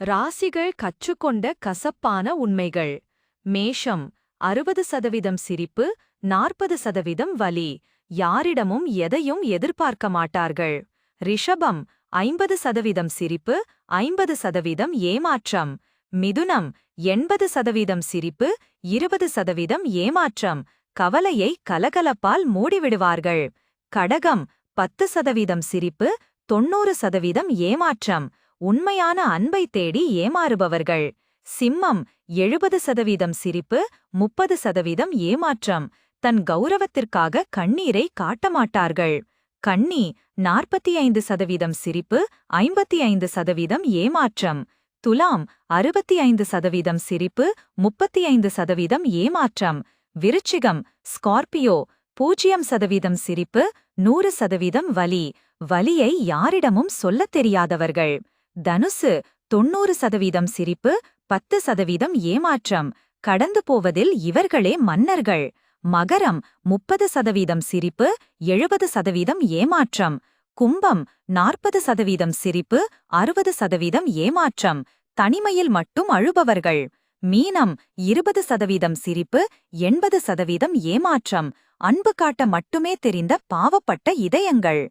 ராசிகள் கற்றுக்கொண்ட கசப்பான உண்மைகள். மேஷம் 60% சிரிப்பு, 40% வலி. யாரிடமும் எதையும் எதிர்பார்க்க மாட்டார்கள். ரிஷபம் 50% சிரிப்பு, 50% ஏமாற்றம். மிதுனம் 80% சிரிப்பு, 20% ஏமாற்றம். கவலையை கலகலப்பால் மூடிவிடுவார்கள். கடகம் 10% சிரிப்பு, 90% ஏமாற்றம். உண்மையான அன்பை தேடி ஏமாறுபவர்கள். சிம்மம் 70% சிரிப்பு, 30% ஏமாற்றம். தன் கௌரவத்திற்காக கண்ணீரை காட்டமாட்டார்கள். கன்னி 45% சிரிப்பு, 55% ஏமாற்றம். துலாம் 65% சிரிப்பு, 35% ஏமாற்றம். விருச்சிகம் ஸ்கார்பியோ 0% சிரிப்பு, 100% வலி. வலியை யாரிடமும் சொல்லத் தெரியாதவர்கள். தனுசு 90% சிரிப்பு, 10% ஏமாற்றம். கடந்து போவதில் இவர்களே மன்னர்கள். மகரம் 30% சிரிப்பு, 70% ஏமாற்றம். கும்பம் 40% சிரிப்பு, 60% ஏமாற்றம். தனிமையில் மட்டும் அழுபவர்கள். மீனம் 20% சிரிப்பு, 80% ஏமாற்றம். அன்பு காட்ட மட்டுமே தெரிந்த பாவப்பட்ட இதயங்கள்.